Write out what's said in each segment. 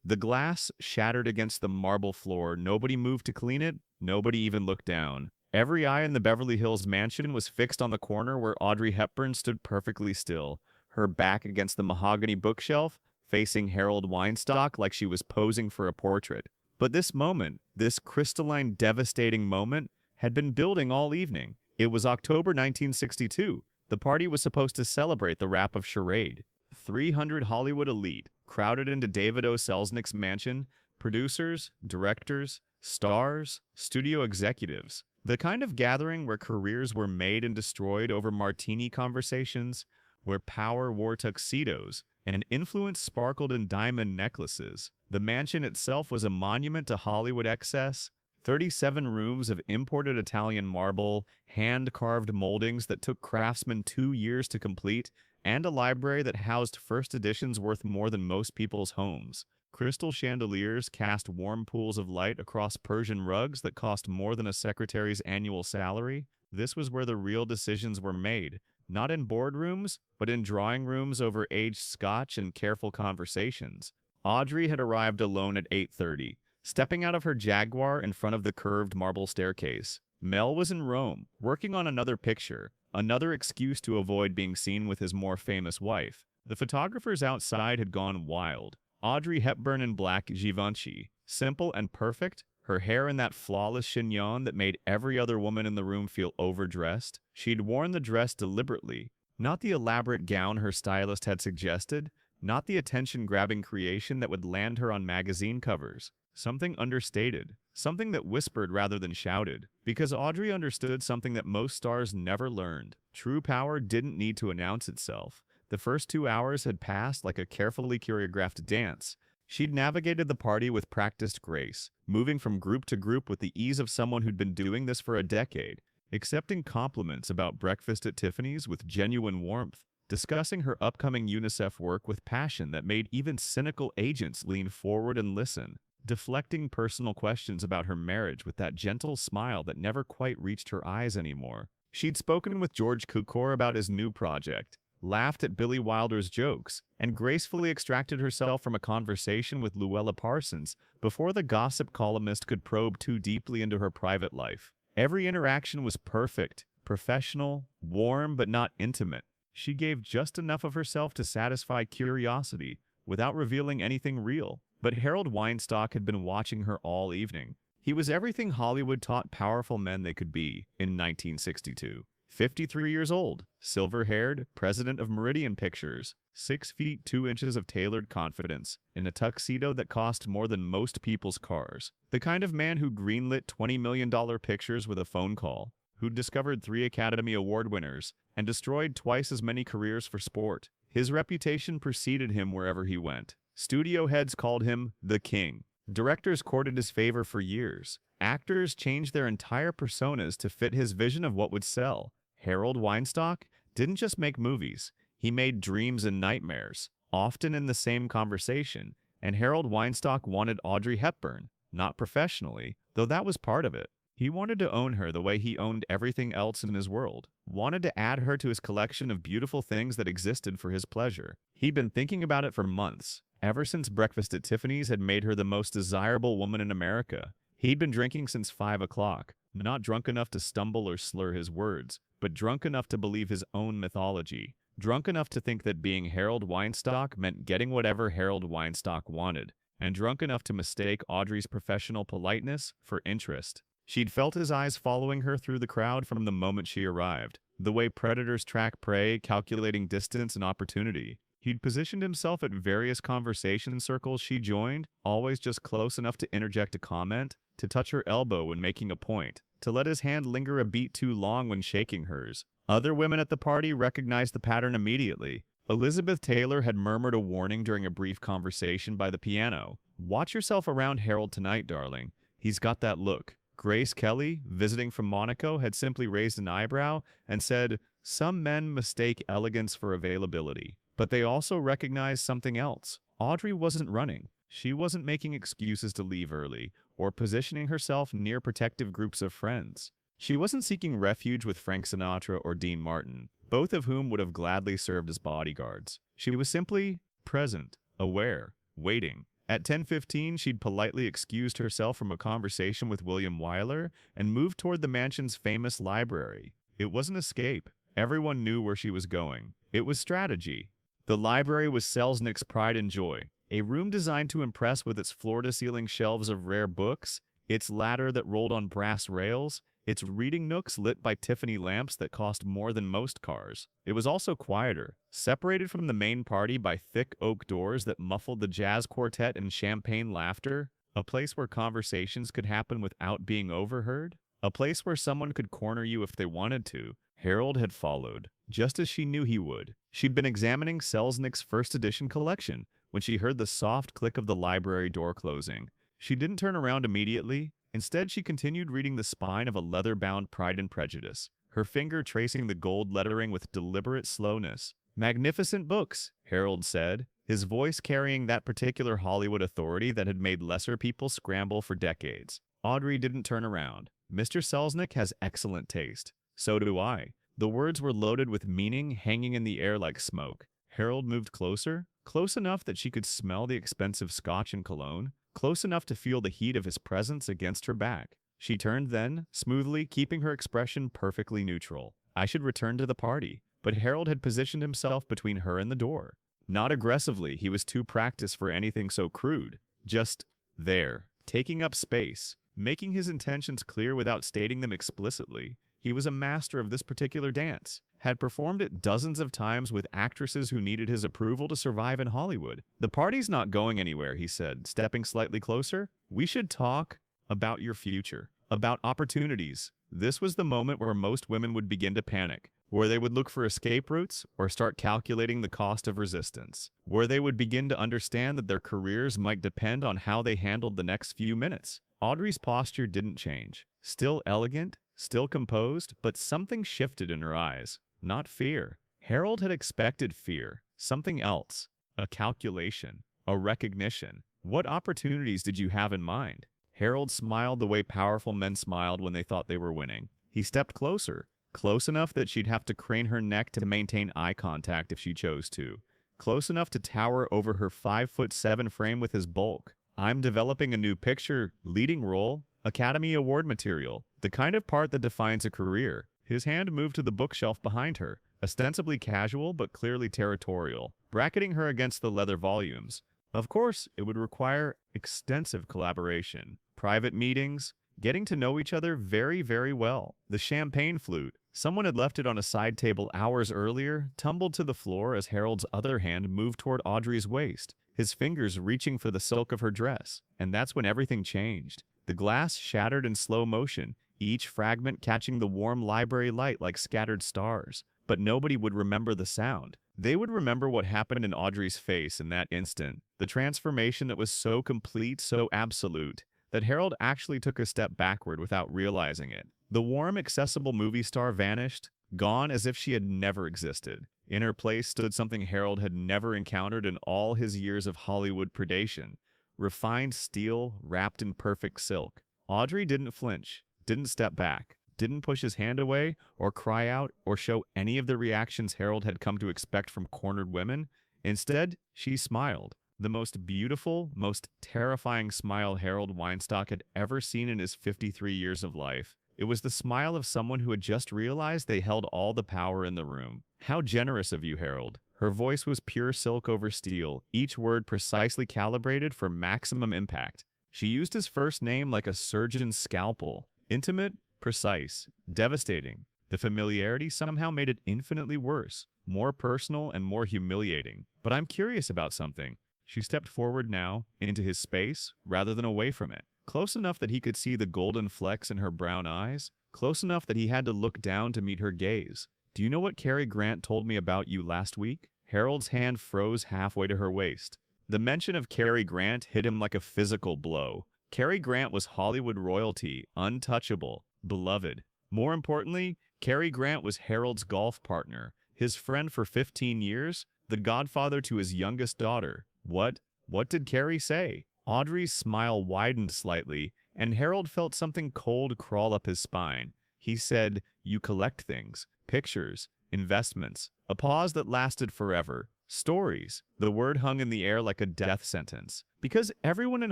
The glass shattered against the marble floor. Nobody moved to clean it. Nobody even looked down. Every eye in the Beverly Hills mansion was fixed on the corner where Audrey Hepburn stood perfectly still, her back against the mahogany bookshelf, facing Harold Weinstock like she was posing for a portrait. But this moment, this crystalline, devastating moment, had been building all evening. It was October 1962. The party was supposed to celebrate the rap of Charade. 300 Hollywood elite crowded into David O. Selznick's mansion, producers, directors, stars, studio executives. The kind of gathering where careers were made and destroyed over martini conversations, where power wore tuxedos, and influence sparkled in diamond necklaces. The mansion itself was a monument to Hollywood excess. 37 rooms of imported Italian marble, hand-carved moldings that took craftsmen 2 years to complete, and a library that housed first editions worth more than most people's homes. Crystal chandeliers cast warm pools of light across Persian rugs that cost more than a secretary's annual salary. This was where the real decisions were made, not in boardrooms, but in drawing rooms over aged scotch and careful conversations. Audrey had arrived alone at 8:30, stepping out of her Jaguar in front of the curved marble staircase. Mel was in Rome, working on another picture, another excuse to avoid being seen with his more famous wife. The photographers outside had gone wild. Audrey Hepburn in black Givenchy, simple and perfect, her hair in that flawless chignon that made every other woman in the room feel overdressed. She'd worn the dress deliberately, not the elaborate gown her stylist had suggested, not the attention-grabbing creation that would land her on magazine covers. Something understated, something that whispered rather than shouted, because Audrey understood something that most stars never learned. True power didn't need to announce itself. The first 2 hours had passed like a carefully choreographed dance. She'd navigated the party with practiced grace, moving from group to group with the ease of someone who'd been doing this for a decade, accepting compliments about breakfast at Tiffany's with genuine warmth, discussing her upcoming UNICEF work with passion that made even cynical agents lean forward and listen, deflecting personal questions about her marriage with that gentle smile that never quite reached her eyes anymore. She'd spoken with George Cukor about his new project, laughed at Billy Wilder's jokes, and gracefully extracted herself from a conversation with Luella Parsons before the gossip columnist could probe too deeply into her private life. Every interaction was perfect, professional, warm, but not intimate. She gave just enough of herself to satisfy curiosity, without revealing anything real. But Harold Weinstock had been watching her all evening. He was everything Hollywood taught powerful men they could be in 1962. 53 years old, silver-haired, president of Meridian Pictures, 6 feet 2 inches of tailored confidence, in a tuxedo that cost more than most people's cars. The kind of man who greenlit $20 million pictures with a phone call, who discovered 3 Academy Award winners, and destroyed twice as many careers for sport. His reputation preceded him wherever he went. Studio heads called him the King. Directors courted his favor for years. Actors changed their entire personas to fit his vision of what would sell. Harold Weinstock didn't just make movies. He made dreams and nightmares, often in the same conversation. And Harold Weinstock wanted Audrey Hepburn, not professionally, though that was part of it. He wanted to own her the way he owned everything else in his world, wanted to add her to his collection of beautiful things that existed for his pleasure. He'd been thinking about it for months, ever since breakfast at Tiffany's had made her the most desirable woman in America. He'd been drinking since 5 o'clock, not drunk enough to stumble or slur his words, but drunk enough to believe his own mythology, drunk enough to think that being Harold Weinstock meant getting whatever Harold Weinstock wanted, and drunk enough to mistake Audrey's professional politeness for interest. She'd felt his eyes following her through the crowd from the moment she arrived, the way predators track prey, calculating distance and opportunity. He'd positioned himself at various conversation circles she joined, always just close enough to interject a comment, to touch her elbow when making a point, to let his hand linger a beat too long when shaking hers. Other women at the party recognized the pattern immediately. Elizabeth Taylor had murmured a warning during a brief conversation by the piano. "Watch yourself around Harold tonight, darling. He's got that look." Grace Kelly, visiting from Monaco, had simply raised an eyebrow and said, "Some men mistake elegance for availability." But they also recognized something else. Audrey wasn't running. She wasn't making excuses to leave early, or positioning herself near protective groups of friends. She wasn't seeking refuge with Frank Sinatra or Dean Martin, both of whom would have gladly served as bodyguards. She was simply present, aware, waiting. At 10:15, she'd politely excused herself from a conversation with William Wyler and moved toward the mansion's famous library. It wasn't escape. Everyone knew where she was going. It was strategy. The library was Selznick's pride and joy, a room designed to impress with its floor-to-ceiling shelves of rare books, its ladder that rolled on brass rails, its reading nooks lit by Tiffany lamps that cost more than most cars. It was also quieter, separated from the main party by thick oak doors that muffled the jazz quartet and champagne laughter, a place where conversations could happen without being overheard, a place where someone could corner you if they wanted to. Harold had followed, just as she knew he would. She'd been examining Selznick's first edition collection when she heard the soft click of the library door closing. She didn't turn around immediately. Instead, she continued reading the spine of a leather-bound Pride and Prejudice, her finger tracing the gold lettering with deliberate slowness. "Magnificent books," Harold said, his voice carrying that particular Hollywood authority that had made lesser people scramble for decades. Audrey didn't turn around. "Mr. Selznick has excellent taste. So do I." The words were loaded with meaning, hanging in the air like smoke. Harold moved closer, close enough that she could smell the expensive scotch and cologne, close enough to feel the heat of his presence against her back. She turned then, smoothly, keeping her expression perfectly neutral. "I should return to the party." But Harold had positioned himself between her and the door. Not aggressively, he was too practiced for anything so crude. Just there, taking up space, making his intentions clear without stating them explicitly. He was a master of this particular dance, had performed it dozens of times with actresses who needed his approval to survive in Hollywood. "The party's not going anywhere," he said, stepping slightly closer. "We should talk about your future, about opportunities." This was the moment where most women would begin to panic, where they would look for escape routes or start calculating the cost of resistance, where they would begin to understand that their careers might depend on how they handled the next few minutes. Audrey's posture didn't change. Still elegant, still composed, but something shifted in her eyes. Not fear. Harold had expected fear. Something else. A calculation. A recognition. "What opportunities did you have in mind?" Harold smiled the way powerful men smiled when they thought they were winning. He stepped closer. Close enough that she'd have to crane her neck to maintain eye contact if she chose to. Close enough to tower over her 5'7" frame with his bulk. "I'm developing a new picture, leading role, Academy Award material, the kind of part that defines a career." His hand moved to the bookshelf behind her, ostensibly casual but clearly territorial, bracketing her against the leather volumes. Of course, it would require extensive collaboration, private meetings, getting to know each other very, very well. The champagne flute, someone had left it on a side table hours earlier, tumbled to the floor as Harold's other hand moved toward Audrey's waist, his fingers reaching for the silk of her dress. And that's when everything changed. The glass shattered in slow motion, each fragment catching the warm library light like scattered stars. But nobody would remember the sound. They would remember what happened in Audrey's face in that instant, the transformation that was so complete, so absolute, that Harold actually took a step backward without realizing it. The warm, accessible movie star vanished, gone as if she had never existed. In her place stood something Harold had never encountered in all his years of Hollywood predation. Refined steel wrapped in perfect silk. Audrey didn't flinch, didn't step back, didn't push his hand away, or cry out, or show any of the reactions Harold had come to expect from cornered women. Instead, she smiled. The most beautiful, most terrifying smile Harold Weinstock had ever seen in his 53 years of life. It was the smile of someone who had just realized they held all the power in the room. "How generous of you, Harold." Her voice was pure silk over steel, each word precisely calibrated for maximum impact. She used his first name like a surgeon's scalpel. Intimate, precise, devastating. The familiarity somehow made it infinitely worse, more personal and more humiliating. "But I'm curious about something." She stepped forward now, into his space, rather than away from it. Close enough that he could see the golden flecks in her brown eyes, close enough that he had to look down to meet her gaze. "Do you know what Cary Grant told me about you last week?" Harold's hand froze halfway to her waist. The mention of Cary Grant hit him like a physical blow. Cary Grant was Hollywood royalty, untouchable, beloved. More importantly, Cary Grant was Harold's golf partner, his friend for 15 years, the godfather to his youngest daughter. What did Cary say? Audrey's smile widened slightly, and Harold felt something cold crawl up his spine. He said, "You collect things, pictures, investments." A pause that lasted forever, Stories. The word hung in the air like a death sentence. Because everyone in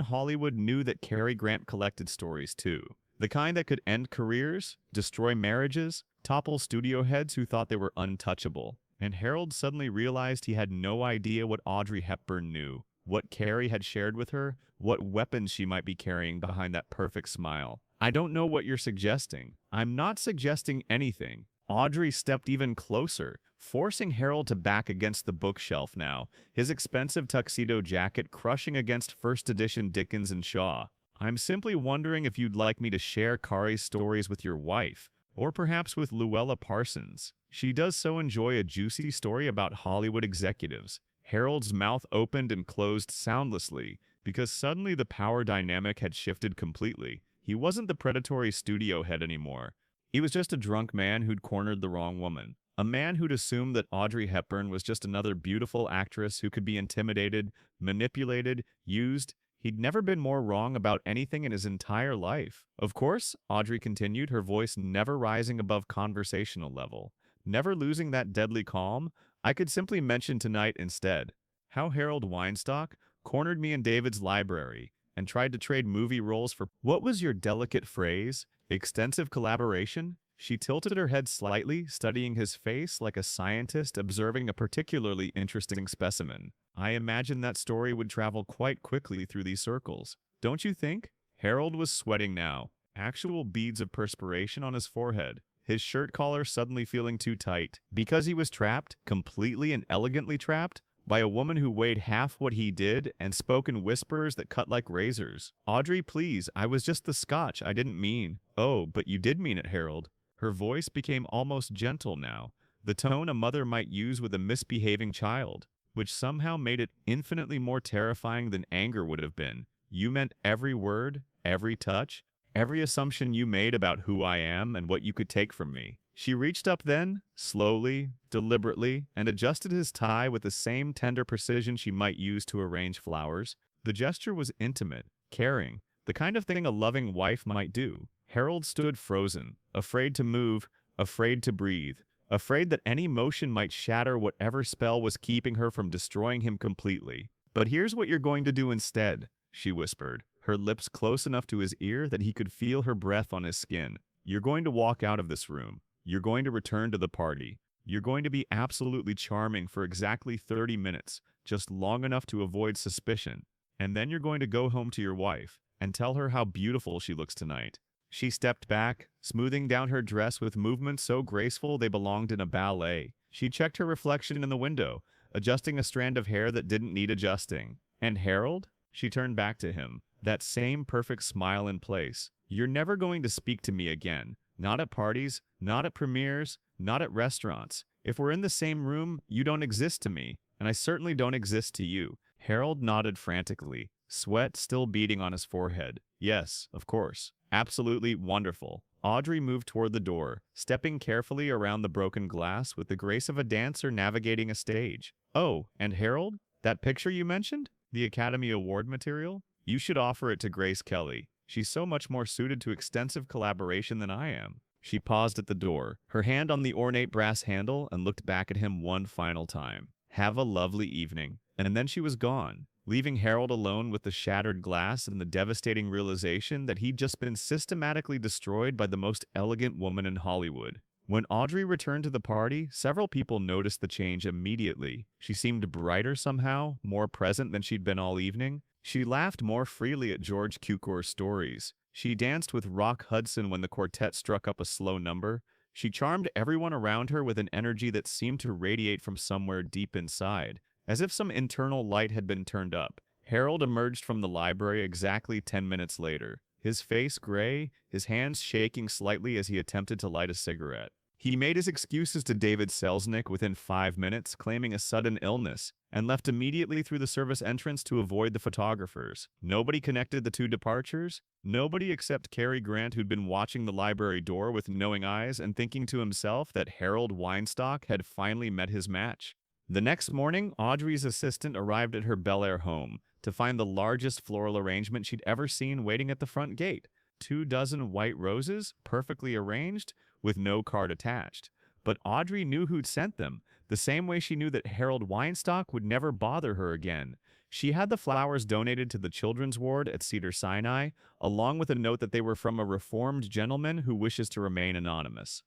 Hollywood knew that Cary Grant collected stories too. The kind that could end careers, destroy marriages, topple studio heads who thought they were untouchable. And Harold suddenly realized he had no idea what Audrey Hepburn knew, what Cary had shared with her, what weapons she might be carrying behind that perfect smile. I don't know what you're suggesting. I'm not suggesting anything. Audrey stepped even closer, forcing Harold to back against the bookshelf now, his expensive tuxedo jacket crushing against first edition Dickens and Shaw. I'm simply wondering if you'd like me to share Cary's stories with your wife, or perhaps with Luella Parsons. She does so enjoy a juicy story about Hollywood executives. Harold's mouth opened and closed soundlessly, because suddenly the power dynamic had shifted completely. He wasn't the predatory studio head anymore. He was just a drunk man who'd cornered the wrong woman. A man who'd assumed that Audrey Hepburn was just another beautiful actress who could be intimidated, manipulated, used. He'd never been more wrong about anything in his entire life. Of course, Audrey continued, her voice never rising above conversational level, never losing that deadly calm. I could simply mention tonight instead how Harold Weinstock cornered me in David's library and tried to trade movie roles for, what was your delicate phrase? Extensive collaboration? She tilted her head slightly, studying his face like a scientist observing a particularly interesting specimen. I imagine that story would travel quite quickly through these circles. Don't you think? Harold was sweating now, actual beads of perspiration on his forehead, his shirt collar suddenly feeling too tight. Because he was trapped, completely and elegantly trapped, by a woman who weighed half what he did and spoke in whispers that cut like razors. Audrey, please, I was just the scotch, I didn't mean. Oh, but you did mean it, Harold. Her voice became almost gentle now, the tone a mother might use with a misbehaving child, which somehow made it infinitely more terrifying than anger would have been. You meant every word, every touch, every assumption you made about who I am and what you could take from me. She reached up then, slowly, deliberately, and adjusted his tie with the same tender precision she might use to arrange flowers. The gesture was intimate, caring, the kind of thing a loving wife might do. Harold stood frozen, afraid to move, afraid to breathe, afraid that any motion might shatter whatever spell was keeping her from destroying him completely. But here's what you're going to do instead, she whispered, her lips close enough to his ear that he could feel her breath on his skin. You're going to walk out of this room. You're going to return to the party. You're going to be absolutely charming for exactly 30 minutes, just long enough to avoid suspicion. And then you're going to go home to your wife and tell her how beautiful she looks tonight. She stepped back, smoothing down her dress with movements so graceful they belonged in a ballet. She checked her reflection in the window, adjusting a strand of hair that didn't need adjusting. And Harold? She turned back to him, that same perfect smile in place. You're never going to speak to me again. Not at parties, not at premieres, not at restaurants. If we're in the same room, you don't exist to me, and I certainly don't exist to you. Harold nodded frantically, sweat still beading on his forehead. Yes, of course. Absolutely wonderful. Audrey moved toward the door, stepping carefully around the broken glass with the grace of a dancer navigating a stage. Oh, and Harold? That picture you mentioned? The Academy Award material? You should offer it to Grace Kelly. She's so much more suited to extensive collaboration than I am. She paused at the door, her hand on the ornate brass handle, and looked back at him one final time. Have a lovely evening. And then she was gone, leaving Harold alone with the shattered glass and the devastating realization that he'd just been systematically destroyed by the most elegant woman in Hollywood. When Audrey returned to the party, several people noticed the change immediately. She seemed brighter somehow, more present than she'd been all evening. She laughed more freely at George Cukor's stories. She danced with Rock Hudson when the quartet struck up a slow number. She charmed everyone around her with an energy that seemed to radiate from somewhere deep inside, as if some internal light had been turned up. Harold emerged from the library exactly 10 minutes later, his face gray, his hands shaking slightly as he attempted to light a cigarette. He made his excuses to David Selznick within 5 minutes, claiming a sudden illness, and left immediately through the service entrance to avoid the photographers. Nobody connected the two departures. Nobody except Cary Grant, who'd been watching the library door with knowing eyes and thinking to himself that Harold Weinstock had finally met his match. The next morning, Audrey's assistant arrived at her Bel Air home to find the largest floral arrangement she'd ever seen waiting at the front gate. 24 white roses, perfectly arranged, with no card attached. But Audrey knew who'd sent them, the same way she knew that Harold Weinstock would never bother her again. She had the flowers donated to the children's ward at Cedar-Sinai, along with a note that they were from a reformed gentleman who wishes to remain anonymous.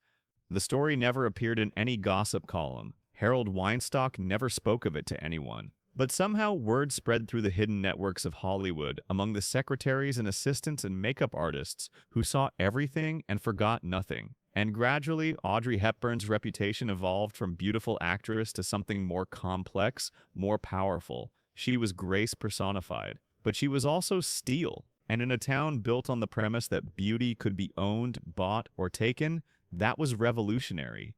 The story never appeared in any gossip column. Harold Weinstock never spoke of it to anyone. But somehow word spread through the hidden networks of Hollywood among the secretaries and assistants and makeup artists who saw everything and forgot nothing. And gradually, Audrey Hepburn's reputation evolved from beautiful actress to something more complex, more powerful. She was grace personified, but she was also steel. And in a town built on the premise that beauty could be owned, bought, or taken, that was revolutionary.